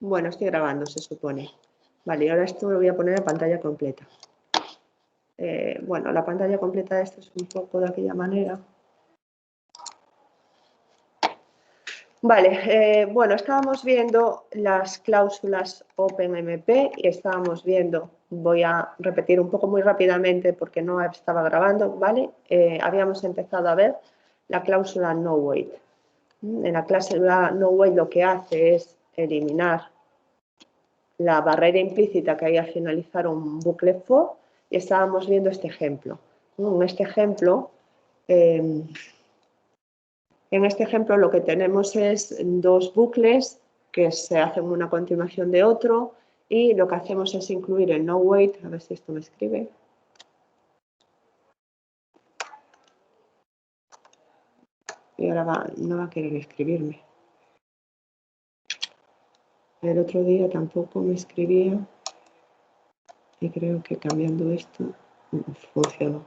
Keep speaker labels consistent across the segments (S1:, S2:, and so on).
S1: Bueno, estoy grabando, se supone. Vale, y ahora esto lo voy a poner en pantalla completa. Bueno, la pantalla completa de esto es un poco de aquella manera. Vale, bueno, estábamos viendo las cláusulas OpenMP y estábamos viendo, voy a repetir un poco muy rápidamente porque no estaba grabando, ¿vale? Habíamos empezado a ver la cláusula NoWait. En la cláusula NoWait lo que hace es eliminar la barrera implícita que hay al finalizar un bucle for y estábamos viendo este ejemplo. En este ejemplo lo que tenemos es dos bucles que se hacen una a continuación de otro y lo que hacemos es incluir el NoWait, a ver si esto me escribe. Y ahora no va a querer escribirme. El otro día tampoco me escribía y creo que cambiando esto funcionó.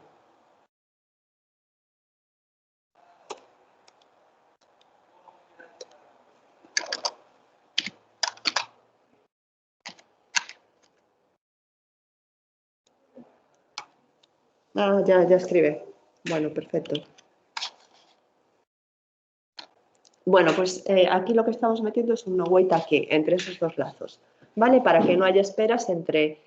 S1: Ah, ya escribe. Bueno, perfecto. Bueno, pues aquí lo que estamos metiendo es un NoWait aquí, entre esos dos lazos, ¿vale? Para que no haya esperas entre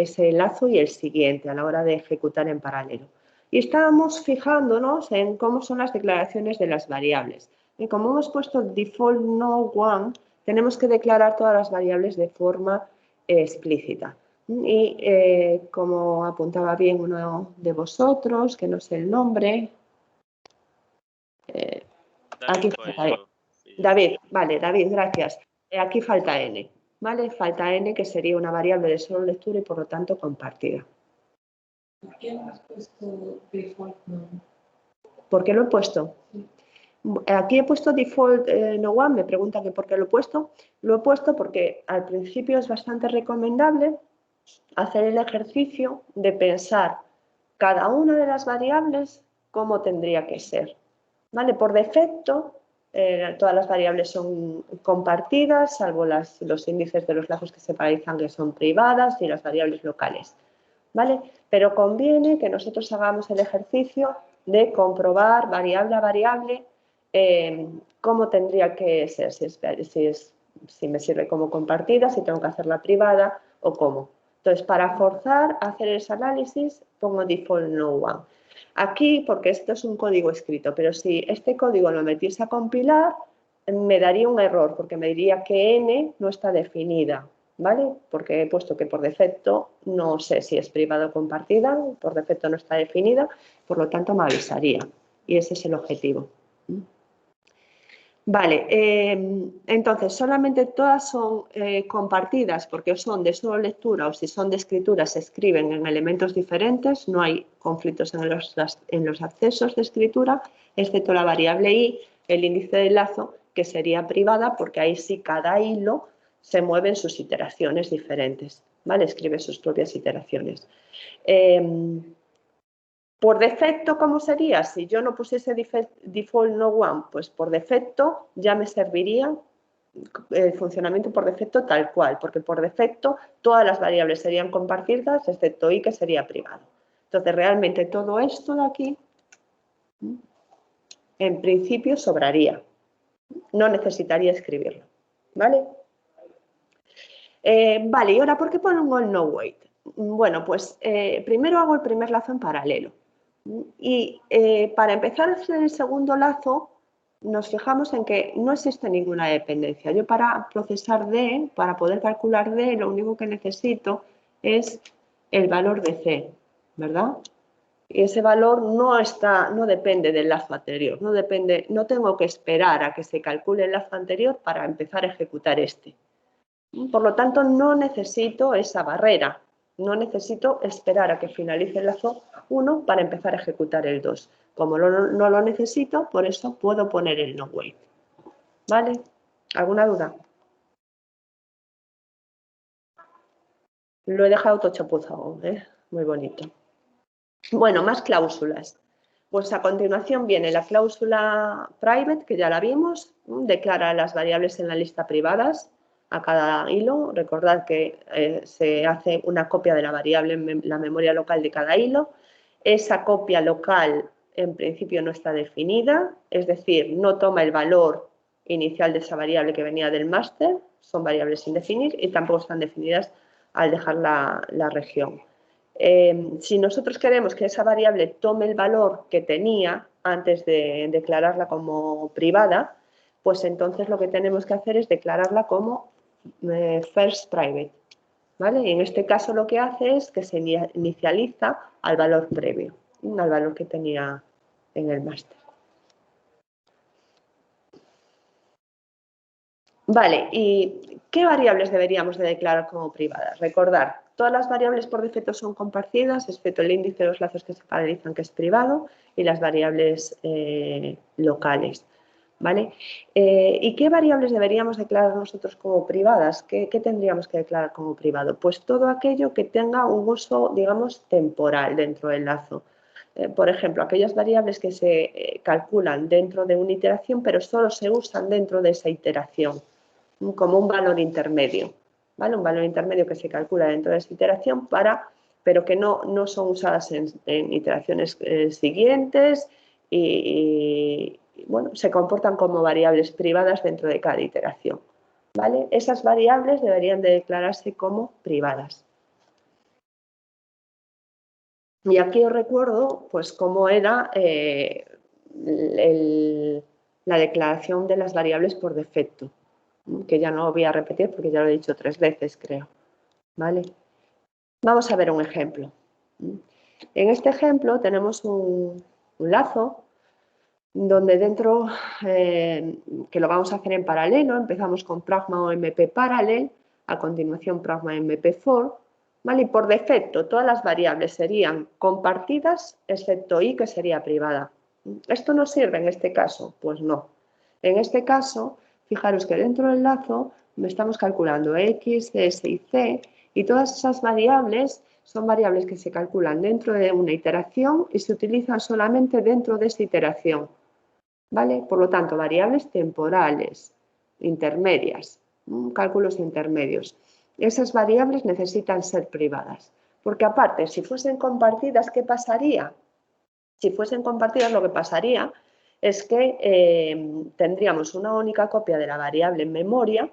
S1: ese lazo y el siguiente a la hora de ejecutar en paralelo. Y estábamos fijándonos en cómo son las declaraciones de las variables. Y como hemos puesto default no one, tenemos que declarar todas las variables de forma explícita. Y como apuntaba bien uno de vosotros, que no sé el nombre, aquí falta N. David, vale, David, gracias. Aquí falta N, ¿vale? Falta N, que sería una variable de solo lectura y por lo tanto compartida.
S2: ¿Por qué no has puesto default no?
S1: ¿Por qué lo he puesto?
S2: Sí.
S1: Aquí he puesto default no one, me pregunta que por qué lo he puesto. Lo he puesto porque al principio es bastante recomendable hacer el ejercicio de pensar cada una de las variables cómo tendría que ser. ¿Vale? Por defecto, todas las variables son compartidas, salvo los índices de los lazos que se paralizan, que son privadas, y las variables locales. ¿Vale? Pero conviene que nosotros hagamos el ejercicio de comprobar variable a variable cómo tendría que ser, si me sirve como compartida, si tengo que hacerla privada o cómo. Entonces, para forzar a hacer ese análisis, pongo default no one. Aquí, porque esto es un código escrito, pero si este código lo metiese a compilar, me daría un error, porque me diría que n no está definida, ¿vale? Porque he puesto que por defecto no sé si es privada o compartida, por defecto no está definida, por lo tanto me avisaría. Y ese es el objetivo. Vale, entonces solamente todas son compartidas porque son de solo lectura o si son de escritura se escriben en elementos diferentes, no hay conflictos en los accesos de escritura, excepto la variable i, el índice de lazo, que sería privada porque ahí sí cada hilo se mueve en sus iteraciones diferentes, ¿vale? Escribe sus propias iteraciones. Por defecto, ¿cómo sería? Si yo no pusiese default no one, pues por defecto ya me serviría el funcionamiento por defecto tal cual, porque por defecto todas las variables serían compartidas, excepto i, que sería privado. Entonces, realmente todo esto de aquí, en principio, sobraría. No necesitaría escribirlo, ¿vale? Vale, y ahora, ¿por qué pongo el NoWait? Bueno, pues primero hago el primer lazo en paralelo. Y para empezar a hacer el segundo lazo, nos fijamos en que no existe ninguna dependencia. Yo para procesar D, para poder calcular D, lo único que necesito es el valor de C, ¿verdad? Y ese valor no depende del lazo anterior, no tengo que esperar a que se calcule el lazo anterior para empezar a ejecutar este. Por lo tanto, no necesito esa barrera, no necesito esperar a que finalice el lazo 1 para empezar a ejecutar el 2. Como no lo necesito, por eso puedo poner el NoWait. ¿Vale? ¿Alguna duda? Lo he dejado todo chapuzado, ¿eh? Muy bonito. Bueno, más cláusulas. Pues a continuación viene la cláusula private, que ya la vimos, declara las variables en la lista privadas a cada hilo. Recordad que se hace una copia de la variable en la memoria local de cada hilo. Esa copia local en principio no está definida, es decir, no toma el valor inicial de esa variable que venía del máster, son variables sin definir y tampoco están definidas al dejar la región. Si nosotros queremos que esa variable tome el valor que tenía antes de declararla como privada, pues entonces lo que tenemos que hacer es declararla como first private, ¿vale? Y en este caso lo que hace es que se inicializa al valor previo, al valor que tenía en el máster. Vale, ¿y qué variables deberíamos de declarar como privadas? Recordar, todas las variables por defecto son compartidas, excepto el índice de los lazos que se paralizan, que es privado, y las variables locales. ¿Vale? ¿Y qué variables deberíamos declarar nosotros como privadas? ¿Qué tendríamos que declarar como privado? Pues todo aquello que tenga un uso, digamos, temporal dentro del lazo. Por ejemplo, aquellas variables que se calculan dentro de una iteración, pero solo se usan dentro de esa iteración, como un valor intermedio, ¿vale? Un valor intermedio que se calcula dentro de esa iteración pero que no son usadas en iteraciones siguientes y, bueno, se comportan como variables privadas dentro de cada iteración, ¿vale? Esas variables deberían de declararse como privadas. Y aquí os recuerdo, pues, cómo era la declaración de las variables por defecto, que ya no voy a repetir porque ya lo he dicho 3 veces, creo. ¿Vale? Vamos a ver un ejemplo. En este ejemplo tenemos un lazo donde dentro, que lo vamos a hacer en paralelo, empezamos con Pragma OMP Parallel, a continuación Pragma MP for, ¿vale? Y por defecto todas las variables serían compartidas, excepto I, que sería privada. ¿Esto nos sirve en este caso? Pues no. En este caso, fijaros que dentro del lazo estamos calculando X, S y C, y todas esas variables son variables que se calculan dentro de una iteración y se utilizan solamente dentro de esa iteración. ¿Vale? Por lo tanto, variables temporales, intermedias, cálculos intermedios. Esas variables necesitan ser privadas, porque aparte, si fuesen compartidas, ¿qué pasaría? Si fuesen compartidas, lo que pasaría es que tendríamos una única copia de la variable en memoria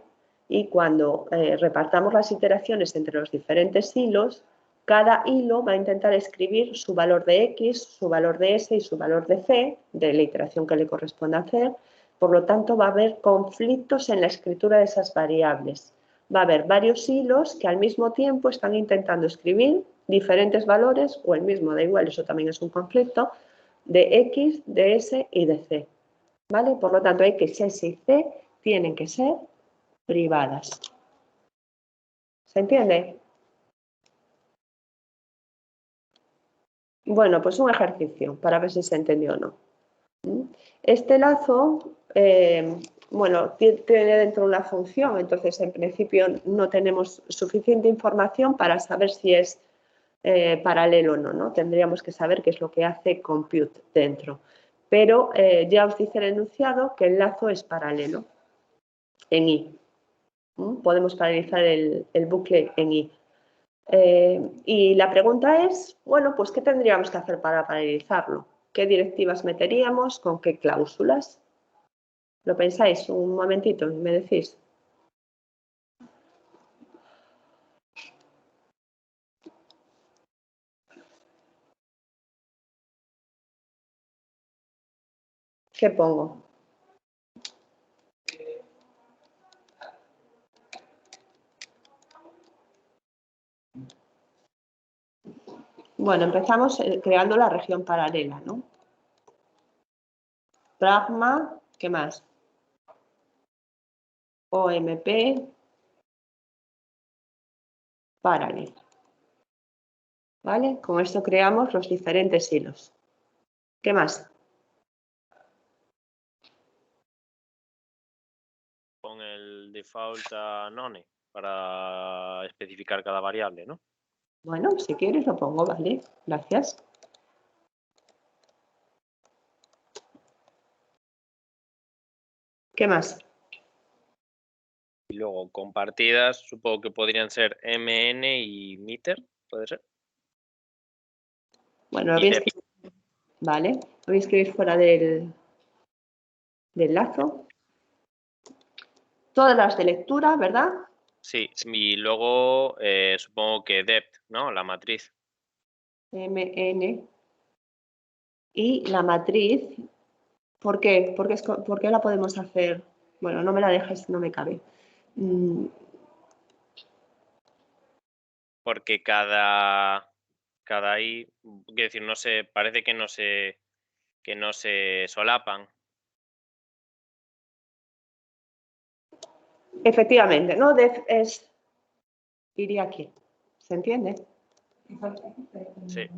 S1: y cuando repartamos las iteraciones entre los diferentes hilos, cada hilo va a intentar escribir su valor de X, su valor de S y su valor de C, de la iteración que le corresponde hacer. Por lo tanto, va a haber conflictos en la escritura de esas variables. Va a haber varios hilos que al mismo tiempo están intentando escribir diferentes valores, o el mismo, da igual, eso también es un conflicto, de X, de S y de C. ¿Vale? Por lo tanto, X, S y C tienen que ser privadas. ¿Se entiende? Bueno, pues un ejercicio para ver si se entendió o no. Este lazo, bueno, tiene dentro una función, entonces en principio no tenemos suficiente información para saber si es paralelo o no, ¿no? Tendríamos que saber qué es lo que hace compute dentro. Pero ya os dice el enunciado que el lazo es paralelo en I. Podemos paralizar el bucle en I. Y la pregunta es, bueno, pues ¿qué tendríamos que hacer para paralizarlo? ¿Qué directivas meteríamos? ¿Con qué cláusulas? ¿Lo pensáis un momentito y me decís? ¿Qué pongo? Bueno, empezamos creando la región paralela, ¿no? Pragma, ¿qué más? OMP, Parallel. ¿Vale? Con esto creamos los diferentes hilos. ¿Qué más?
S3: Con el default a none para especificar cada variable, ¿no?
S1: Bueno, si quieres lo pongo, ¿vale? Gracias. ¿Qué más?
S3: Y luego compartidas, supongo que podrían ser MN y meter, ¿puede ser?
S1: Bueno, lo
S3: Y
S1: voy a
S3: dep.
S1: escribir, ¿vale? Lo voy a escribir fuera del lazo. Todas las de lectura, ¿verdad?
S3: Sí, y luego supongo que depth, ¿no? La matriz.
S1: MN. Y la matriz, ¿por qué? ¿Por qué la podemos hacer? Bueno, no me la dejes, no me cabe.
S3: Porque cada I, quiero decir, no se, parece que no se solapan.
S1: Efectivamente, ¿no? Def es, iría aquí. ¿Se entiende?
S3: Sí.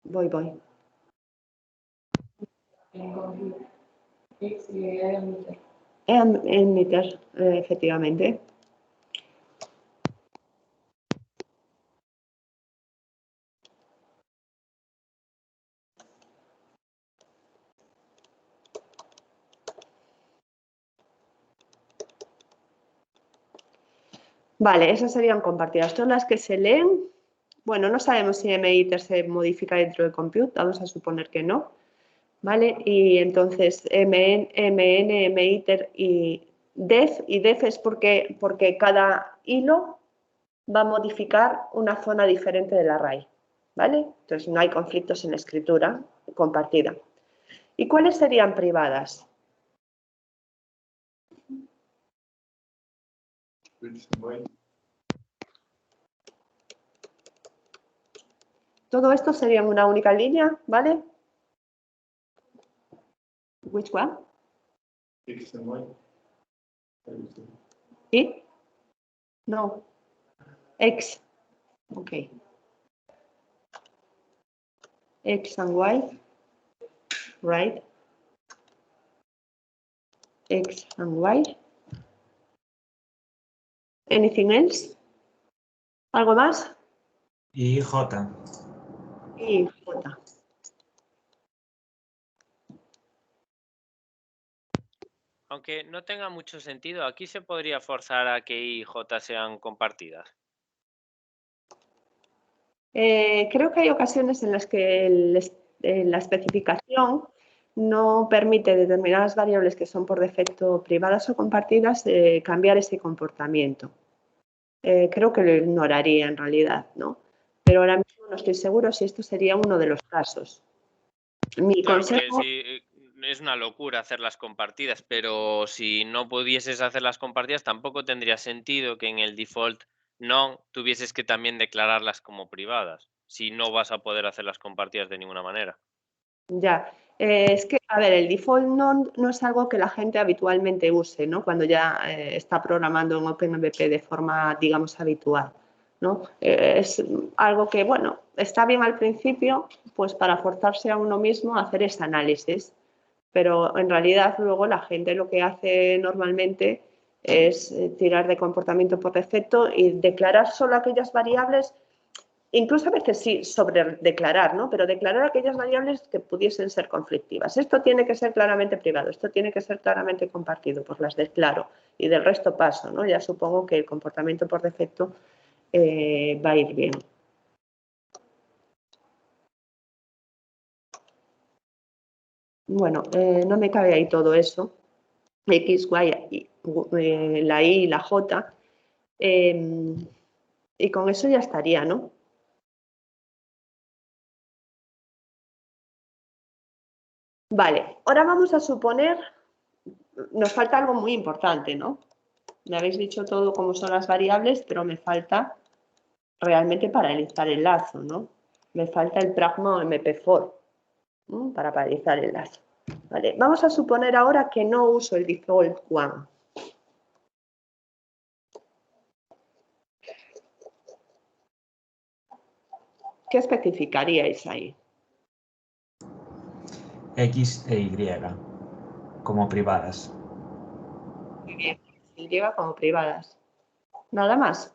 S1: Voy. En meter, efectivamente. Vale, esas serían compartidas. Todas las que se leen, bueno, no sabemos si miter se modifica dentro de compute, vamos a suponer que no, ¿vale? Y entonces mn, miter y def es porque cada hilo va a modificar una zona diferente del array, ¿vale? Entonces no hay conflictos en la escritura compartida. ¿Y cuáles serían privadas? Todo esto sería en una única línea, ¿vale? Which one?
S4: X and Y.
S1: ¿Y? No. X. Ok. X and Y. Right. X and Y. Anything else? ¿Algo más?
S5: Y J.
S1: Y J.
S3: Aunque no tenga mucho sentido, aquí se podría forzar a que I y J sean compartidas.
S1: Creo que hay ocasiones en las que la especificación no permite determinadas variables que son por defecto privadas o compartidas cambiar ese comportamiento. Creo que lo ignoraría en realidad, ¿no? Pero ahora mismo no estoy seguro si esto sería uno de los casos. Mi
S3: Claro, porque
S1: consejo...
S3: sí, es una locura hacerlas compartidas, pero si no pudieses hacerlas compartidas, tampoco tendría sentido que en el default no tuvieses que también declararlas como privadas, si no vas a poder hacerlas compartidas de ninguna manera.
S1: Ya, es que, a ver, el default no es algo que la gente habitualmente use, ¿no? Cuando ya está programando en OpenMP de forma, digamos, habitual, ¿no? Es algo que, bueno, está bien al principio, pues para forzarse a uno mismo a hacer ese análisis, pero en realidad luego la gente lo que hace normalmente es tirar de comportamiento por defecto y declarar solo aquellas variables. Incluso a veces sí sobre declarar, ¿no? Pero declarar aquellas variables que pudiesen ser conflictivas. Esto tiene que ser claramente privado, esto tiene que ser claramente compartido, pues las declaro y del resto paso, ¿no? Ya supongo que el comportamiento por defecto va a ir bien. Bueno, no me cabe ahí todo eso. X, Y, la I y la J. Y con eso ya estaría, ¿no? Vale, ahora vamos a suponer, nos falta algo muy importante, ¿no? Me habéis dicho todo cómo son las variables, pero me falta realmente paralizar el lazo, ¿no? Me falta el pragma MP4 para paralizar el lazo. Vale, vamos a suponer ahora que no uso el default one. ¿Qué especificaríais ahí?
S5: X e Y como privadas.
S1: Muy bien, Y como privadas. Nada más.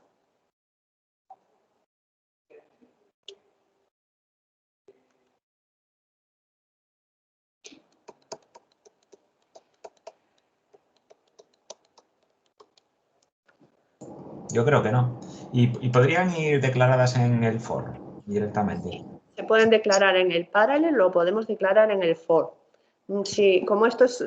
S5: Yo creo que no. Y podrían ir declaradas en el for directamente.
S1: Se pueden declarar en el parallel, lo podemos declarar en el for. Si, como esto es,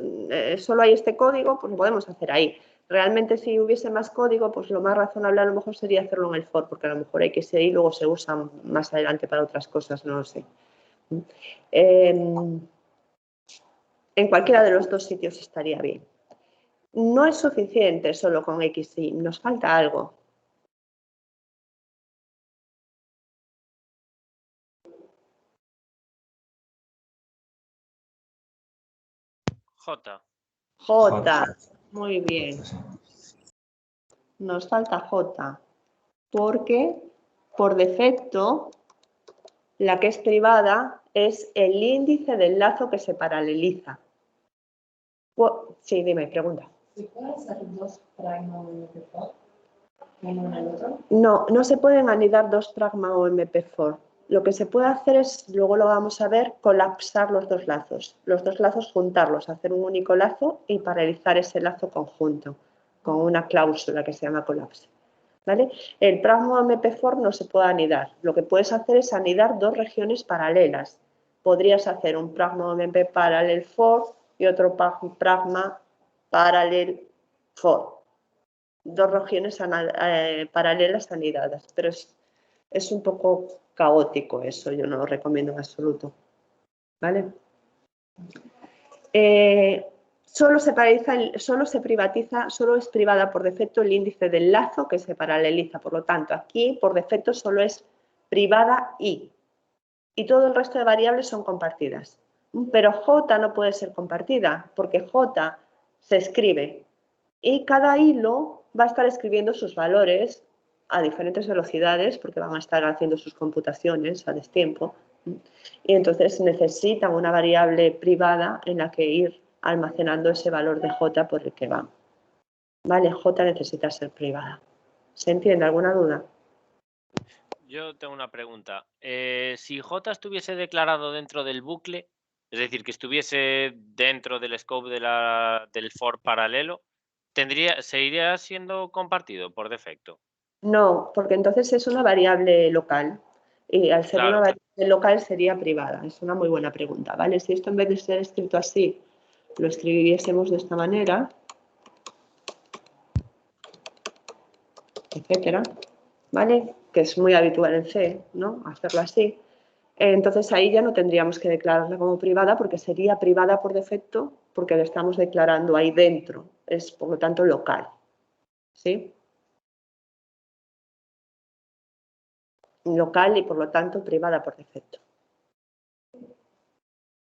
S1: solo hay este código, pues lo podemos hacer ahí. Realmente si hubiese más código, pues lo más razonable a lo mejor sería hacerlo en el for, porque a lo mejor X y Y luego se usan más adelante para otras cosas, no lo sé. En cualquiera de los dos sitios estaría bien. No es suficiente solo con X y Y, nos falta algo.
S3: J.
S1: J, muy bien.
S5: Sí.
S1: Nos falta J, porque por defecto la que es privada es el índice del lazo que se paraleliza. Sí, dime, pregunta.
S2: ¿Se puede hacer dos pragma o MP4 uno en el otro?
S1: No, no se pueden anidar dos pragma o MP4. Lo que se puede hacer es, luego lo vamos a ver, colapsar los dos lazos. Los dos lazos juntarlos, hacer un único lazo y paralelizar ese lazo conjunto con una cláusula que se llama colapse. ¿Vale? El pragma MP4 no se puede anidar. Lo que puedes hacer es anidar dos regiones paralelas. Podrías hacer un pragma MP parallel for y otro pragma parallel for. Dos regiones paralelas anidadas, pero es un poco caótico eso, yo no lo recomiendo en absoluto. ¿Vale? Solo se privatiza, solo es privada por defecto el índice del lazo que se paraleliza. Por lo tanto, aquí por defecto solo es privada y todo el resto de variables son compartidas. Pero J no puede ser compartida porque J se escribe y cada hilo va a estar escribiendo sus valores a diferentes velocidades porque van a estar haciendo sus computaciones a destiempo. Y entonces necesitan una variable privada en la que ir almacenando ese valor de J por el que van. Vale, J necesita ser privada. ¿Se entiende? ¿Alguna duda?
S3: Yo tengo una pregunta. Si J estuviese declarado dentro del bucle, es decir, que estuviese dentro del scope del for paralelo, ¿seguiría siendo compartido por defecto?
S1: No, porque entonces es una variable local. Y al ser una
S3: Claro.
S1: variable local sería privada. Es una muy buena pregunta, ¿vale? Si esto en vez de ser escrito así, lo escribiésemos de esta manera, etcétera, ¿vale? Que es muy habitual en C, ¿no? Hacerlo así. Entonces ahí ya no tendríamos que declararla como privada porque sería privada por defecto porque lo estamos declarando ahí dentro. Es, por lo tanto, local. ¿Sí? Local y, por lo tanto, privada por defecto.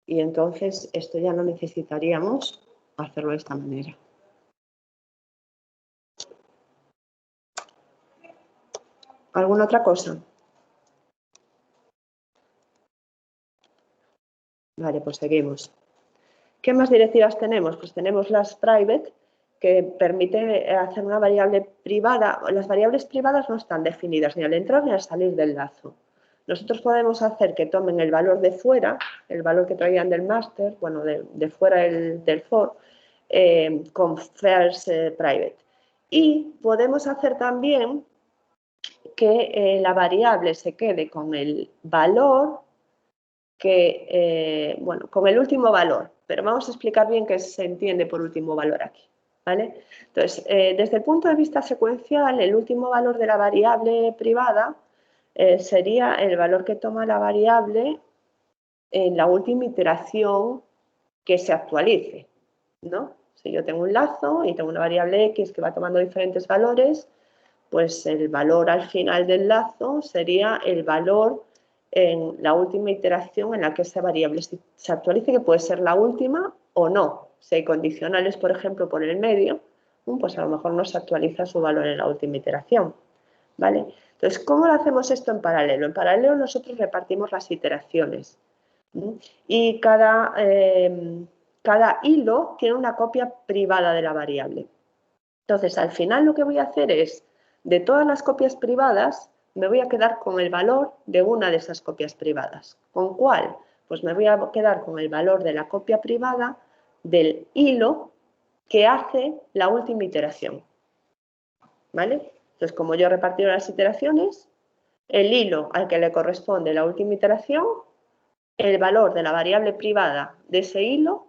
S1: Y entonces esto ya no necesitaríamos hacerlo de esta manera. ¿Alguna otra cosa? Vale, pues seguimos. ¿Qué más directivas tenemos? Pues tenemos las private, que permite hacer una variable privada. Las variables privadas no están definidas ni al entrar ni al salir del lazo. Nosotros podemos hacer que tomen el valor de fuera, el valor que traían del master, bueno, de fuera del for, con first private. Y podemos hacer también que la variable se quede con el valor bueno, con el último valor, pero vamos a explicar bien qué se entiende por último valor aquí, ¿vale? Entonces, desde el punto de vista secuencial, el último valor de la variable privada sería el valor que toma la variable en la última iteración que se actualice, ¿no? Si yo tengo un lazo y tengo una variable X que va tomando diferentes valores, pues el valor al final del lazo sería el valor en la última iteración en la que esa variable se actualice, que puede ser la última o no. Si hay condicionales, por ejemplo, por el medio, pues a lo mejor no se actualiza su valor en la última iteración. ¿Vale? Entonces, ¿cómo lo hacemos esto en paralelo? En paralelo nosotros repartimos las iteraciones. Y cada hilo tiene una copia privada de la variable. Entonces, al final lo que voy a hacer es, de todas las copias privadas, me voy a quedar con el valor de una de esas copias privadas. ¿Con cuál? Pues me voy a quedar con el valor de la copia privada del hilo que hace la última iteración. ¿Vale? Entonces, como yo he repartido las iteraciones, el hilo al que le corresponde la última iteración, el valor de la variable privada de ese hilo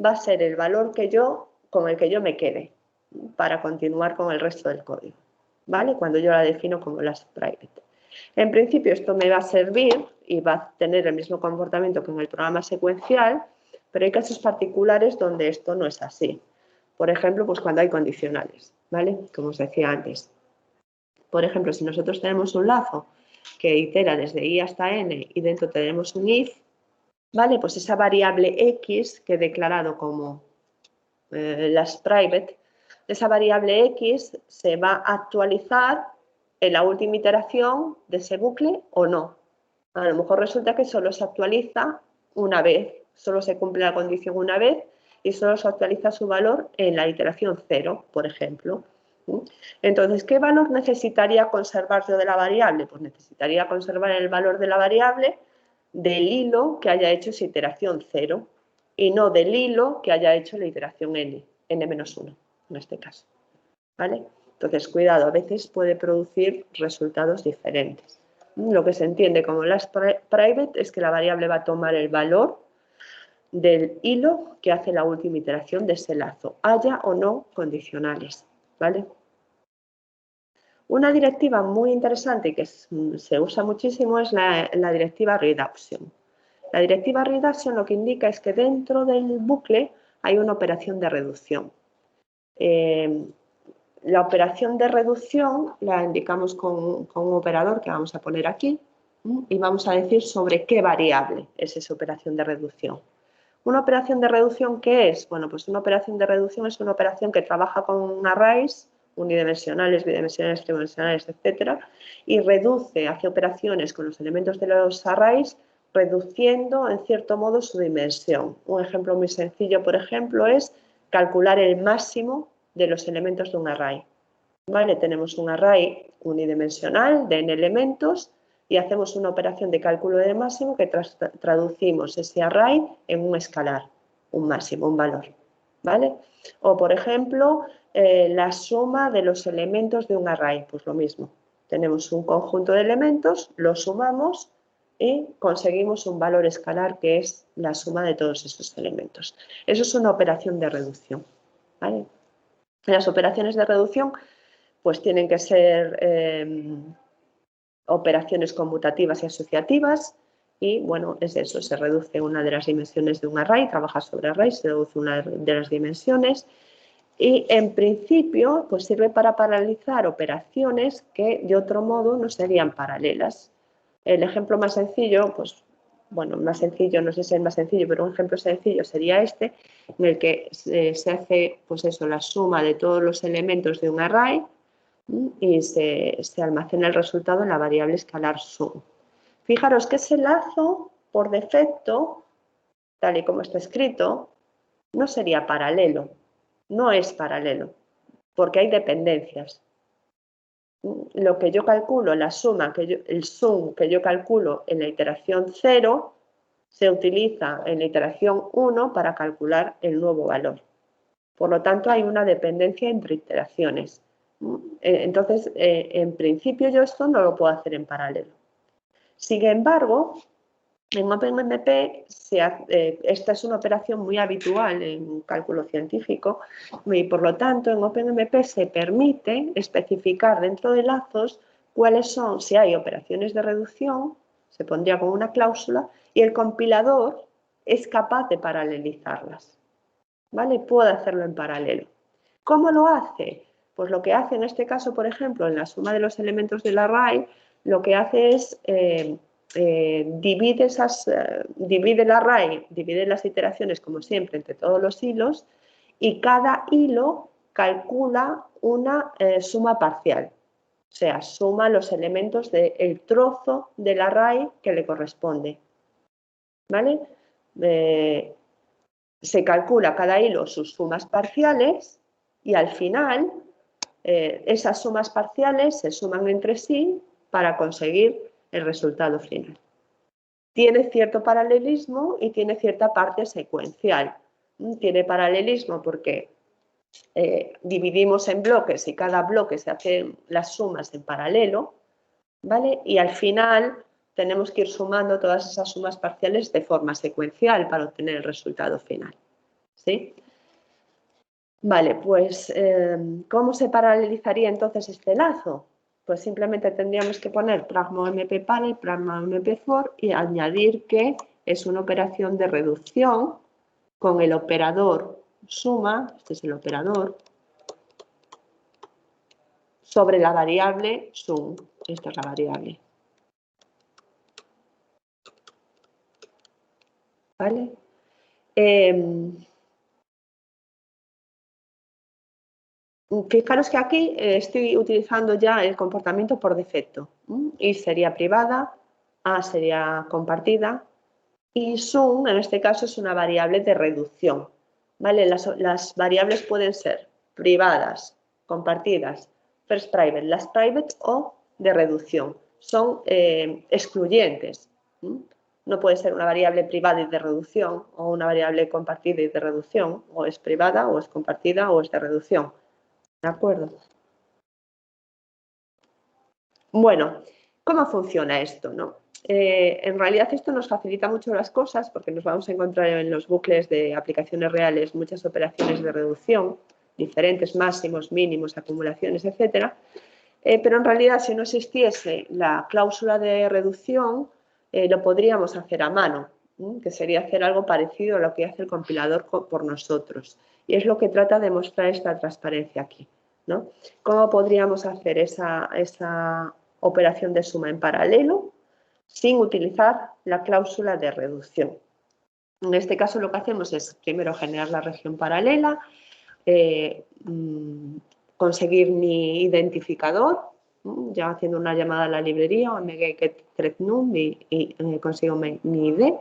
S1: va a ser el valor con el que yo me quede para continuar con el resto del código, ¿vale? Cuando yo la defino como last private. En principio esto me va a servir y va a tener el mismo comportamiento que en el programa secuencial, pero hay casos particulares donde esto no es así. Por ejemplo, pues cuando hay condicionales, ¿vale? Como os decía antes. Por ejemplo, si nosotros tenemos un lazo que itera desde i hasta n y dentro tenemos un if, ¿vale? Pues esa variable x que he declarado como last private, esa variable x se va a actualizar en la última iteración de ese bucle o no. A lo mejor resulta que solo se actualiza una vez, solo se cumple la condición una vez y solo se actualiza su valor en la iteración 0, por ejemplo. Entonces, ¿qué valor necesitaría conservar yo de la variable? Pues necesitaría conservar el valor de la variable del hilo que haya hecho esa iteración 0 y no del hilo que haya hecho la iteración n-1 en este caso, ¿vale? Entonces, cuidado, a veces puede producir resultados diferentes. Lo que se entiende como last private es que la variable va a tomar el valor del hilo que hace la última iteración de ese lazo, haya o no condicionales, ¿vale? Una directiva muy interesante y que se usa muchísimo es la directiva reduction. La directiva reduction lo que indica es que dentro del bucle hay una operación de reducción. La operación de reducción la indicamos con un operador que vamos a poner aquí y vamos a decir sobre qué variable es esa operación de reducción. ¿Una operación de reducción qué es? Bueno, pues una operación de reducción es una operación que trabaja con arrays unidimensionales, bidimensionales, tridimensionales, etcétera, y reduce, hace operaciones con los elementos de los arrays, reduciendo en cierto modo su dimensión. Un ejemplo muy sencillo, por ejemplo, es calcular el máximo de los elementos de un array. ¿Vale? Tenemos un array unidimensional de n elementos y hacemos una operación de cálculo de máximo que traducimos ese array en un escalar, un máximo, un valor. ¿Vale? O, por ejemplo, la suma de los elementos de un array, pues lo mismo. Tenemos un conjunto de elementos, los sumamos y conseguimos un valor escalar que es la suma de todos esos elementos. Eso es una operación de reducción, ¿vale? Las operaciones de reducción pues tienen que ser operaciones conmutativas y asociativas y bueno, es eso, se reduce una de las dimensiones de un array, trabaja sobre array, se reduce una de las dimensiones y en principio pues sirve para paralelizar operaciones que de otro modo no serían paralelas. El ejemplo más sencillo, pues bueno, más sencillo, no sé si es más sencillo, pero un ejemplo sencillo sería este, en el que se hace pues eso, la suma de todos los elementos de un array y se almacena el resultado en la variable escalar sum. Fijaros que ese lazo, por defecto, tal y como está escrito, no sería paralelo, no es paralelo, porque hay dependencias. Lo que yo calculo, la suma, el sum que yo calculo en la iteración 0, se utiliza en la iteración 1 para calcular el nuevo valor. Por lo tanto, hay una dependencia entre iteraciones. Entonces, en principio yo esto no lo puedo hacer en paralelo. Sin embargo, en OpenMP esta es una operación muy habitual en cálculo científico y por lo tanto en OpenMP se permite especificar dentro de lazos cuáles son, si hay operaciones de reducción, se pondría como una cláusula y el compilador es capaz de paralelizarlas. ¿Vale? Puede hacerlo en paralelo. ¿Cómo lo hace? Pues lo que hace en este caso, por ejemplo, en la suma de los elementos del array, lo que hace es divide el array, divide las iteraciones, como siempre, entre todos los hilos y cada hilo calcula una suma parcial. O sea, suma los elementos del trozo del array que le corresponde. ¿Vale? Se calcula cada hilo sus sumas parciales y al final esas sumas parciales se suman entre sí para conseguir el resultado final. Tiene cierto paralelismo y tiene cierta parte secuencial. Tiene paralelismo porque dividimos en bloques y cada bloque se hacen las sumas en paralelo, ¿vale? Y al final tenemos que ir sumando todas esas sumas parciales de forma secuencial para obtener el resultado final, ¿sí? Vale, pues ¿cómo se paralelizaría entonces este lazo? Pues simplemente tendríamos que poner pragma-mp-parallel, pragma-mp-for y añadir que es una operación de reducción con el operador suma, este es el operador, sobre la variable sum. Esta es la variable. ¿Vale? Fijaros que aquí estoy utilizando ya el comportamiento por defecto. I sería privada, A sería compartida y sum, en este caso, es una variable de reducción. ¿Vale? Las variables pueden ser privadas, compartidas, first private, last private o de reducción. Son excluyentes. No puede ser una variable privada y de reducción o una variable compartida y de reducción. O es privada, o es compartida, o es de reducción. ¿De acuerdo? Bueno, ¿cómo funciona esto, no? En realidad esto nos facilita mucho las cosas porque nos vamos a encontrar en los bucles de aplicaciones reales muchas operaciones de reducción, diferentes máximos, mínimos, acumulaciones, etcétera. Pero en realidad si no existiese la cláusula de reducción, lo podríamos hacer a mano, que sería hacer algo parecido a lo que hace el compilador por nosotros. Y es lo que trata de mostrar esta transparencia aquí, ¿no? ¿Cómo podríamos hacer esa operación de suma en paralelo sin utilizar la cláusula de reducción? En este caso lo que hacemos es primero generar la región paralela, conseguir mi identificador, ya haciendo una llamada a la librería o mgetthreadnum y consigo mi ID,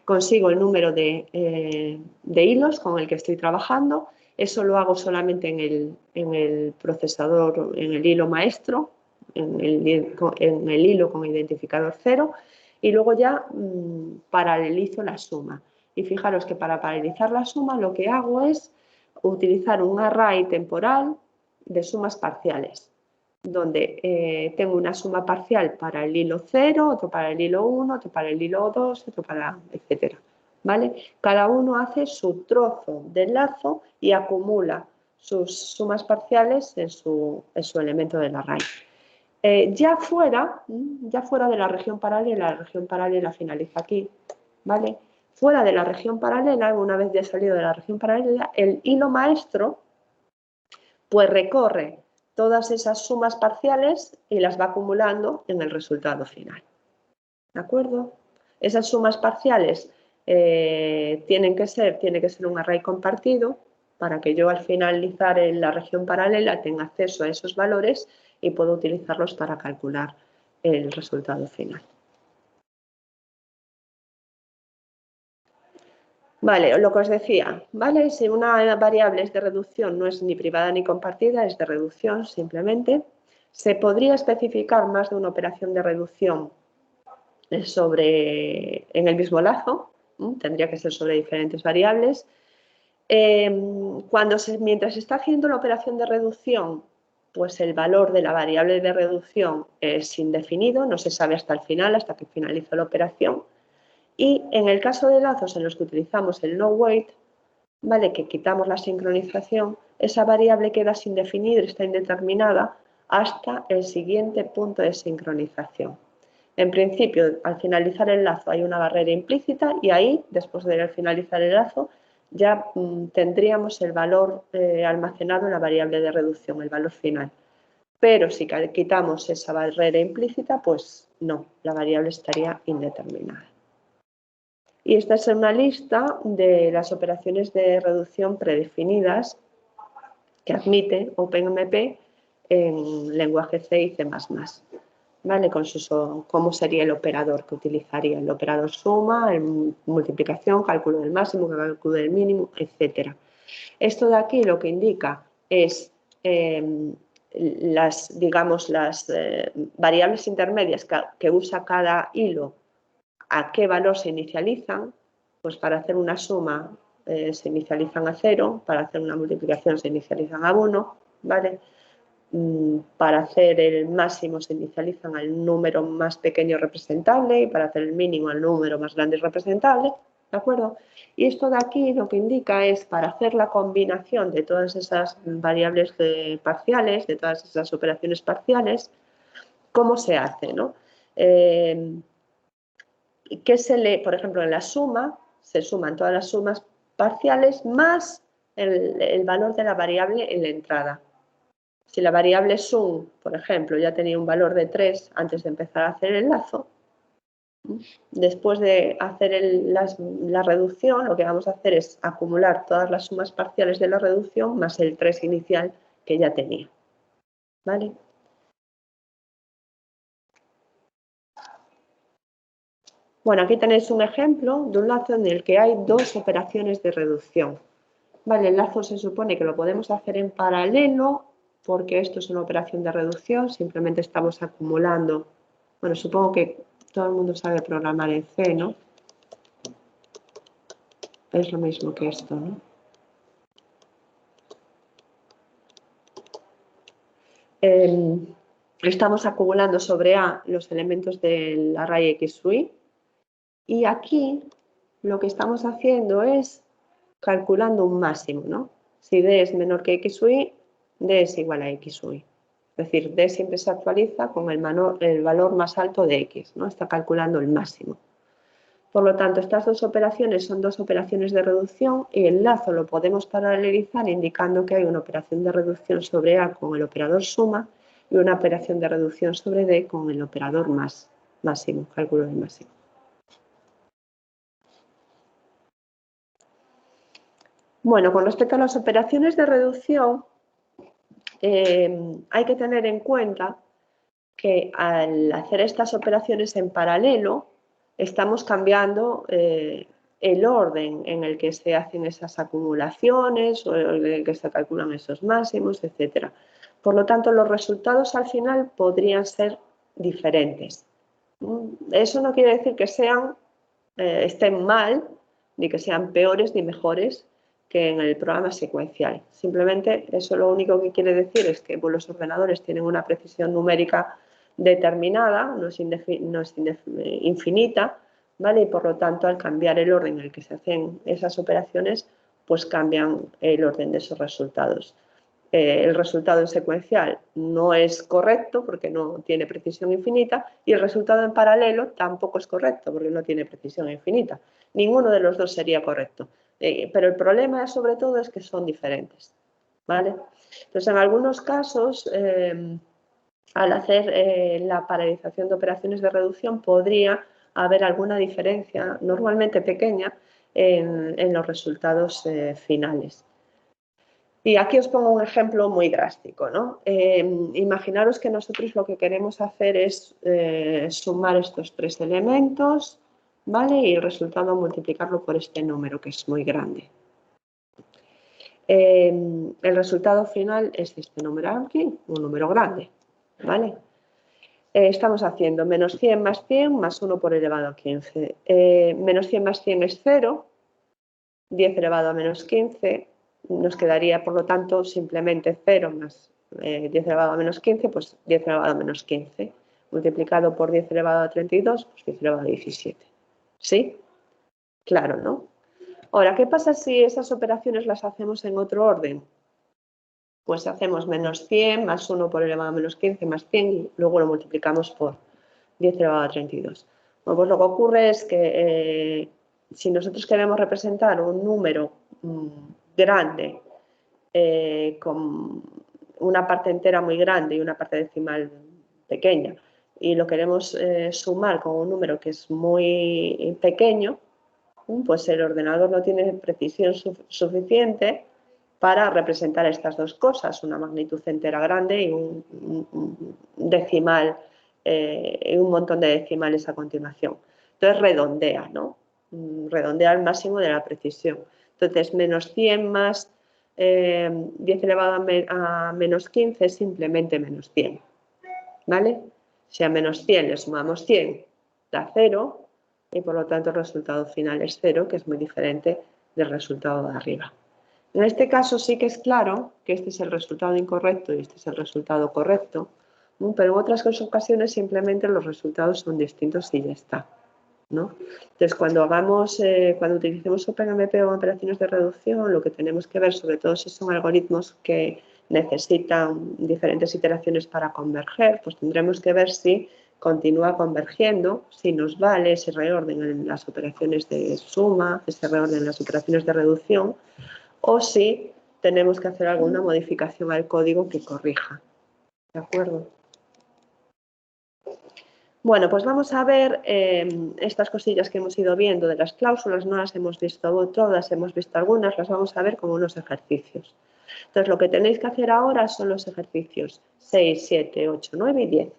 S1: consigo el número de hilos con el que estoy trabajando. Eso lo hago solamente en el procesador, en el hilo maestro, en el hilo con identificador 0 y luego ya paralelizo la suma. Y fijaros que para paralelizar la suma lo que hago es utilizar un array temporal de sumas parciales, donde tengo una suma parcial para el hilo 0, otro para el hilo 1, otro para el hilo 2, otro para etcétera. ¿Vale? Cada uno hace su trozo del lazo y acumula sus sumas parciales en su elemento del array. Ya fuera de la región paralela finaliza aquí, ¿vale? Fuera de la región paralela, una vez ya salido de la región paralela, el hilo maestro pues recorre todas esas sumas parciales y las va acumulando en el resultado final. ¿De acuerdo? Esas sumas parciales tiene que ser un array compartido para que yo al finalizar en la región paralela tenga acceso a esos valores y puedo utilizarlos para calcular el resultado final. Vale, lo que os decía, ¿vale? Si una variable es de reducción, no es ni privada ni compartida, es de reducción simplemente. Se podría especificar más de una operación de reducción en el mismo lazo, tendría que ser sobre diferentes variables. Mientras se está haciendo la operación de reducción, pues el valor de la variable de reducción es indefinido, no se sabe hasta el final, hasta que finaliza la operación. Y en el caso de lazos en los que utilizamos el no-wait, ¿vale? Que quitamos la sincronización, esa variable queda sin definir, está indeterminada hasta el siguiente punto de sincronización. En principio, al finalizar el lazo hay una barrera implícita y ahí, después de finalizar el lazo, ya tendríamos el valor almacenado en la variable de reducción, el valor final. Pero si quitamos esa barrera implícita, pues no, la variable estaría indeterminada. Y esta es una lista de las operaciones de reducción predefinidas que admite OpenMP en lenguaje C y C++. ¿Vale? Cómo sería el operador que utilizaría, el operador suma, multiplicación, cálculo del máximo, cálculo del mínimo, etc. Esto de aquí lo que indica es las variables intermedias que usa cada hilo, a qué valor se inicializan, pues para hacer una suma se inicializan a 0, para hacer una multiplicación se inicializan a 1, ¿vale? Para hacer el máximo se inicializan al número más pequeño representable y para hacer el mínimo al número más grande representable, ¿de acuerdo? Y esto de aquí lo que indica es para hacer la combinación de todas esas variables parciales, de todas esas operaciones parciales, ¿cómo se hace, no? Por ejemplo, en la suma, se suman todas las sumas parciales más el valor de la variable en la entrada. Si la variable sum, por ejemplo, ya tenía un valor de 3 antes de empezar a hacer el lazo, después de hacer la reducción, lo que vamos a hacer es acumular todas las sumas parciales de la reducción más el 3 inicial que ya tenía. ¿Vale? Bueno, aquí tenéis un ejemplo de un lazo en el que hay dos operaciones de reducción. Vale, el lazo se supone que lo podemos hacer en paralelo porque esto es una operación de reducción, simplemente estamos acumulando. Bueno, supongo que todo el mundo sabe programar en C, ¿no? Es lo mismo que esto, ¿no? Estamos acumulando sobre A los elementos del array X sub I y aquí lo que estamos haciendo es calculando un máximo, ¿no? Si D es menor que X sub I, D es igual a X sub I. Es decir, D siempre se actualiza con el valor más alto de X, ¿no? Está calculando el máximo. Por lo tanto, estas dos operaciones son dos operaciones de reducción y el lazo lo podemos paralelizar indicando que hay una operación de reducción sobre A con el operador suma y una operación de reducción sobre D con el operador máximo, cálculo del máximo. Bueno, con respecto a las operaciones de reducción, hay que tener en cuenta que al hacer estas operaciones en paralelo, estamos cambiando el orden en el que se hacen esas acumulaciones o en el que se calculan esos máximos, etc. Por lo tanto, los resultados al final podrían ser diferentes. Eso no quiere decir que estén mal, ni que sean peores ni mejores que en el programa secuencial. Simplemente eso lo único que quiere decir es que los ordenadores tienen una precisión numérica determinada, no es infinita, ¿vale? Y por lo tanto, al cambiar el orden en el que se hacen esas operaciones, pues cambian el orden de esos resultados. El resultado en secuencial no es correcto porque no tiene precisión infinita y el resultado en paralelo tampoco es correcto porque no tiene precisión infinita. Ninguno de los dos sería correcto. Pero el problema sobre todo es que son diferentes, ¿vale? Entonces, en algunos casos, al hacer la paralelización de operaciones de reducción podría haber alguna diferencia, normalmente pequeña, en los resultados finales. Y aquí os pongo un ejemplo muy drástico, ¿no? Imaginaros que nosotros lo que queremos hacer es sumar estos tres elementos, ¿vale? Y el resultado multiplicarlo por este número, que es muy grande. El resultado final es este número aquí, un número grande, ¿vale? Estamos haciendo menos 100 más 100 más 1 por elevado a 15. Menos 100 más 100 es 0, 10 elevado a menos 15, nos quedaría, por lo tanto, simplemente 0 más 10 elevado a menos 15, pues 10 elevado a menos 15, multiplicado por 10 elevado a 32, pues 10 elevado a 17. ¿Sí? Claro, ¿no? Ahora, ¿qué pasa si esas operaciones las hacemos en otro orden? Pues hacemos menos 100 más 1 por elevado a menos 15 más 100 y luego lo multiplicamos por 10 elevado a 32. Bueno, pues lo que ocurre es que si nosotros queremos representar un número grande con una parte entera muy grande y una parte decimal pequeña y lo queremos sumar con un número que es muy pequeño, pues el ordenador no tiene precisión suficiente para representar estas dos cosas, una magnitud entera grande y un decimal, un montón de decimales a continuación. Entonces redondea, ¿no? Redondea al máximo de la precisión. Entonces, menos 100 más 10 elevado a menos 15 es simplemente menos 100, ¿vale? Si a menos 100 le sumamos 100, da 0 y por lo tanto el resultado final es 0, que es muy diferente del resultado de arriba. En este caso sí que es claro que este es el resultado incorrecto y este es el resultado correcto, ¿no? Pero en otras ocasiones simplemente los resultados son distintos y ya está, ¿no? Entonces, cuando utilicemos OpenMP o operaciones de reducción, lo que tenemos que ver, sobre todo si son algoritmos que necesitan diferentes iteraciones para converger, pues tendremos que ver si continúa convergiendo, si nos vale ese reorden en las operaciones de suma, ese reorden en las operaciones de reducción, o si tenemos que hacer alguna modificación al código que corrija. ¿De acuerdo? Bueno, pues vamos a ver estas cosillas que hemos ido viendo de las cláusulas. No las hemos visto todas, hemos visto algunas, las vamos a ver como unos ejercicios. Entonces, lo que tenéis que hacer ahora son los ejercicios 6, 7, 8, 9 y 10.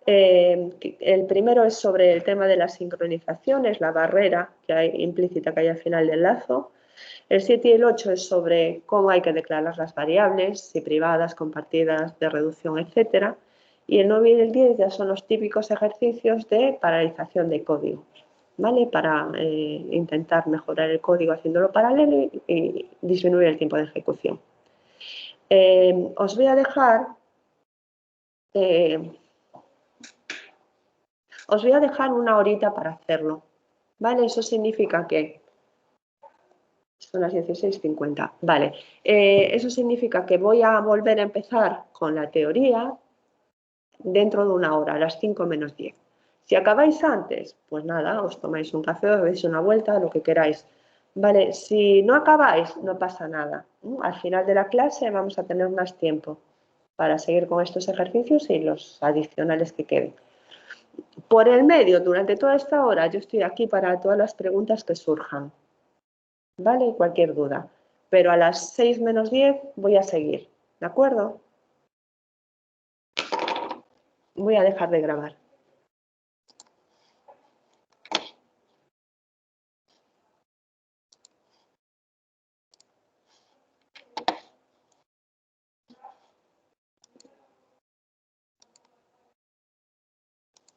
S1: El primero es sobre el tema de las sincronizaciones, la barrera que hay implícita que hay al final del lazo. El 7 y el 8 es sobre cómo hay que declarar las variables, si privadas, compartidas, de reducción, etc. Y el 9 y el 10 ya son los típicos ejercicios de paralelización de código, ¿vale? Para intentar mejorar el código haciéndolo paralelo y disminuir el tiempo de ejecución. Os voy a dejar una horita para hacerlo, ¿vale? Eso significa que son las 16:50. Vale, eso significa que voy a volver a empezar con la teoría dentro de una hora, a las 5 menos 10. Si acabáis antes, pues nada, os tomáis un café, os dais una vuelta, lo que queráis. Vale, si no acabáis, no pasa nada. Al final de la clase vamos a tener más tiempo para seguir con estos ejercicios y los adicionales que queden. Por el medio, durante toda esta hora, yo estoy aquí para todas las preguntas que surjan. ¿Vale? Cualquier duda. Pero a las 6 menos 10 voy a seguir. ¿De acuerdo? Voy a dejar de grabar.